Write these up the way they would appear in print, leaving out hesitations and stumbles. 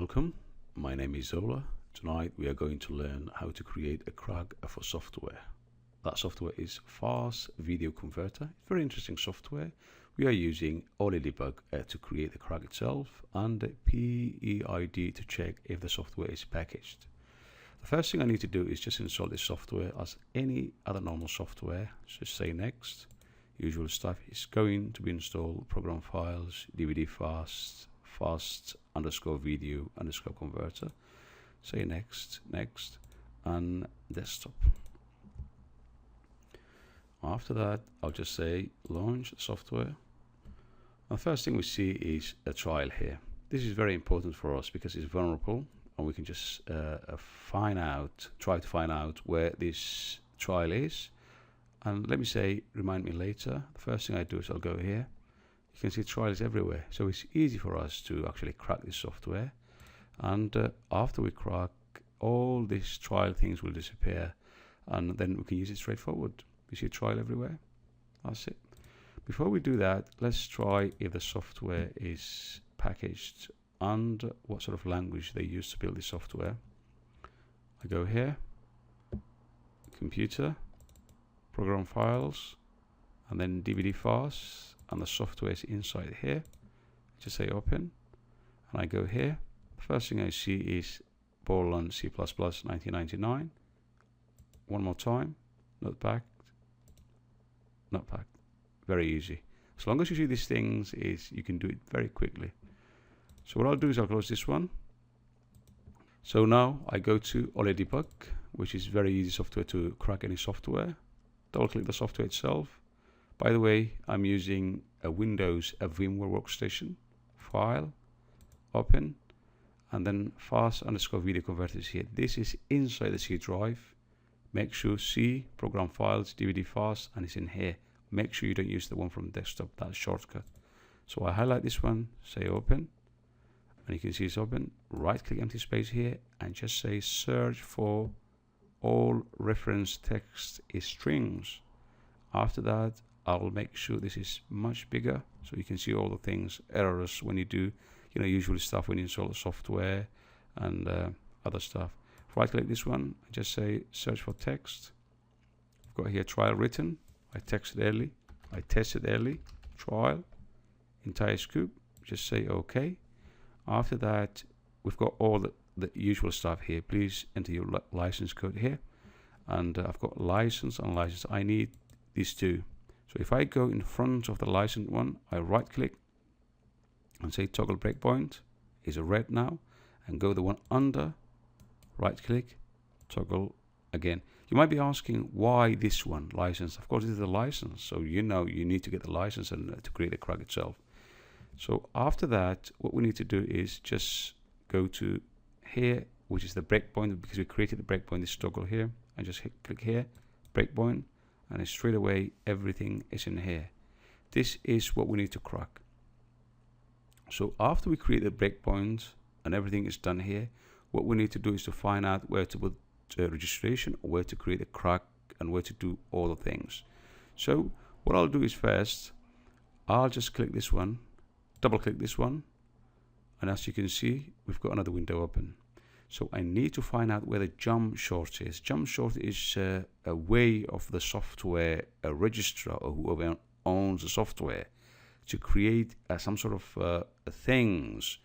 Welcome, my name is Zola. Tonight we are going to learn how to create a CRUG for software. That software is Fast Video Converter. It's very interesting software. We are using OLEDbug to create the CRUG itself and PEID to check if the software is packaged. The first thing I need to do is just install this software as any other normal software. Just say next. Usual stuff is going to be installed, program files, DVD fast _ video _ converter. Say next, and desktop. After that, I'll just say launch the software. And the first thing we see is a trial here. This is very important for us because it's vulnerable, and we can just try to find out where this trial is. And let me say, remind me later. The first thing I do is I'll go here. You can see trials everywhere, so it's easy for us to actually crack this software. And after we crack, all these trial things will disappear, and then we can use it straightforward. You see trial everywhere. That's it. Before we do that, let's try if the software is packaged and what sort of language they use to build this software. I go here, computer, program files, and then DVD fast, and the software is inside here. Just say open, and I go here. First thing I see is Borland C++ 1999. One more time, not packed. Very easy. As long as you see these things, you can do it very quickly. So what I'll do is I'll close this one. So now I go to OLEDbug, which is very easy software to crack any software. Double click the software itself. By the way, I'm using a Windows, a VMware workstation. File, open, and then fast _ video converter is here. This is inside the C drive. Make sure C, program files, DVD fast, and it's in here. Make sure you don't use the one from desktop, that's shortcut. So I highlight this one, say open, and you can see it's open. Right click empty space here and just say search for all reference text is strings. After that, I'll make sure this is much bigger so you can see all the things, errors when you do, usual stuff when you install the software and other stuff. Right click this one and just say search for text. I've got here trial written. I tested early, trial, entire scoop. Just say OK. After that, we've got all the usual stuff here. Please enter your license code here. And I've got license and license. I need these two. So if I go in front of the licensed one, I right click and say toggle breakpoint is a red now, and go the one under, right click, toggle again. You might be asking why this one license. Of course, this is the license, so you need to get the license and to create the CRUG itself. So after that, what we need to do is just go to here, which is the breakpoint, because we created the breakpoint, this toggle here, and just click here, breakpoint, and straight away everything is in here. This is what we need to crack. So after we create the breakpoint and everything is done here, what we need to do is to find out where to put registration, or where to create a CRUG, and where to do all the things. So what I'll do is first, I'll just click this one, double click this one, and as you can see, we've got another window open. So I need to find out where the jump short is. Jump short is a way of the software, a registrar or whoever owns the software, to create some sort of things.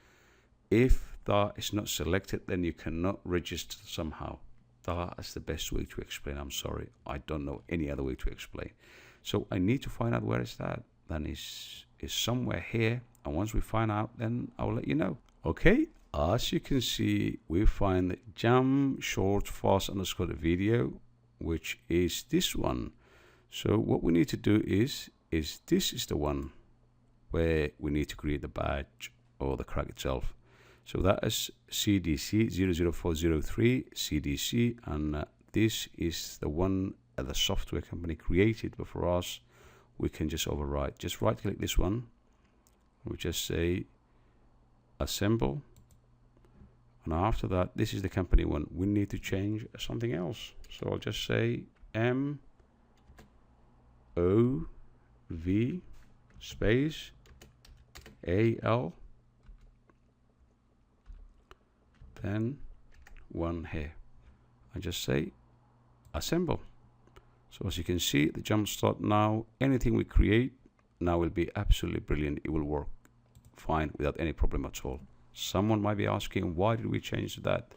If that is not selected, then you cannot register somehow. That's the best way to explain. I'm sorry, I don't know any other way to explain. So I need to find out where is that. Then is somewhere here, and once we find out, then I'll let you know. Okay, as you can see, we find the jump short fast _ video, which is this one. So what we need to do is this is the one where we need to create the badge or the CRUG itself. So that is CDC 00403 CDC, and this is the one the software company created, but for us, we can just override. Just right click this one. We just say assemble, and after that, this is the company one. We need to change something else. So I'll just say MOV space AL then one here, and just say assemble. So as you can see, the jump start now, anything we create now will be absolutely brilliant. It will work fine without any problem at all. Someone might be asking, why did we change that?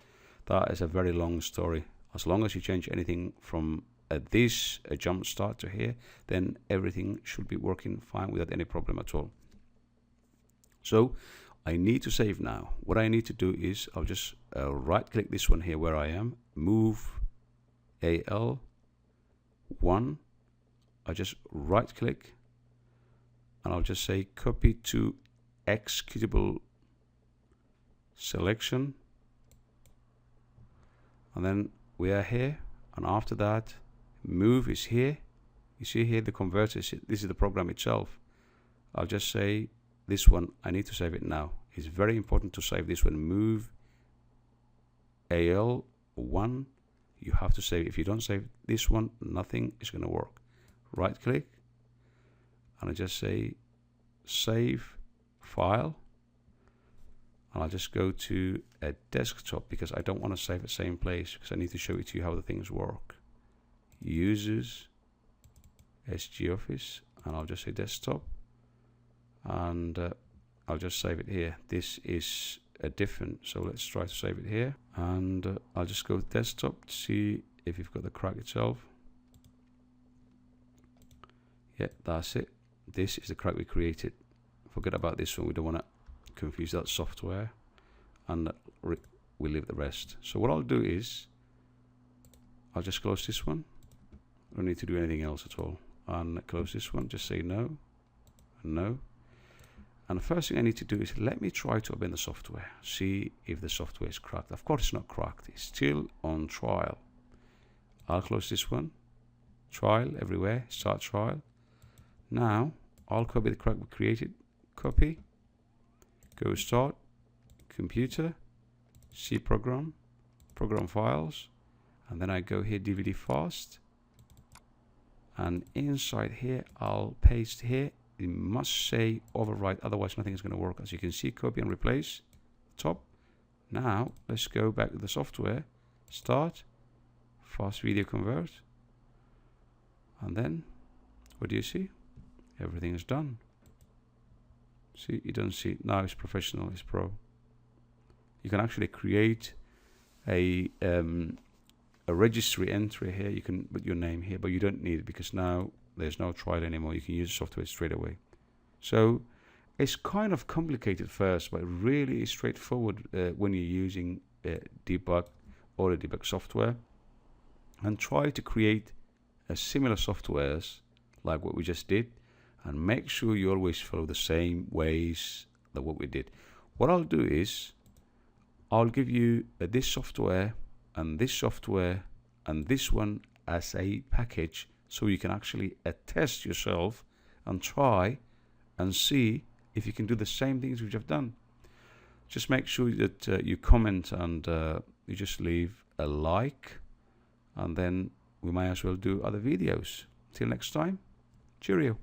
That is a very long story. As long as you change anything from this jump start to here, then everything should be working fine without any problem at all. So I need to save now. What I need to do is I'll just right click this one here where I am, move AL1. I just right click and I'll just say copy to executable selection, and then we are here, and after that move is here. You see here the converter, this is the program itself. I'll just say this one, I need to save it now. It's very important to save this one, move AL1. You have to save it. If you don't save this one, nothing is going to work. Right click and I just say save file, and I'll just go to a desktop because I don't want to save the same place, because I need to show it to you how the things work. Users, SG Office, and I'll just say desktop, and I'll just save it here. This is a different, so let's try to save it here, and I'll just go to desktop to see if you've got the crack itself. Yeah, that's it. This is the crack we created. Forget about this one, we don't want to confuse that software, and we leave the rest. So what I'll do is I'll just close this one. I don't need to do anything else at all, and close this one. Just say no and no. And the first thing I need to do is let me try to open the software, see if the software is cracked. Of course it's not cracked, it's still on trial. I'll close this one. Trial everywhere, start trial. Now I'll copy the crack we created, copy, go start, computer, C program, program files, and then I go here DVD fast, and inside here I'll paste here. It must say overwrite, otherwise nothing is going to work. As you can see, copy and replace, top. Now let's go back to the software, start, fast video convert, and then what do you see? Everything is done. See, you don't see it now. It's professional, it's pro. You can actually create a registry entry here. You can put your name here, but you don't need it because now there's no trial anymore. You can use the software straight away. So it's kind of complicated first, but really straightforward when you're using debug or the debug software. And try to create similar softwares like what we just did, and make sure you always follow the same ways that what we did. What I'll do is I'll give you this software and this software and this one as a package, so you can actually test yourself and try and see if you can do the same things we've just done. Just make sure that you comment and you just leave a like, and then we might as well do other videos. Till next time, cheerio.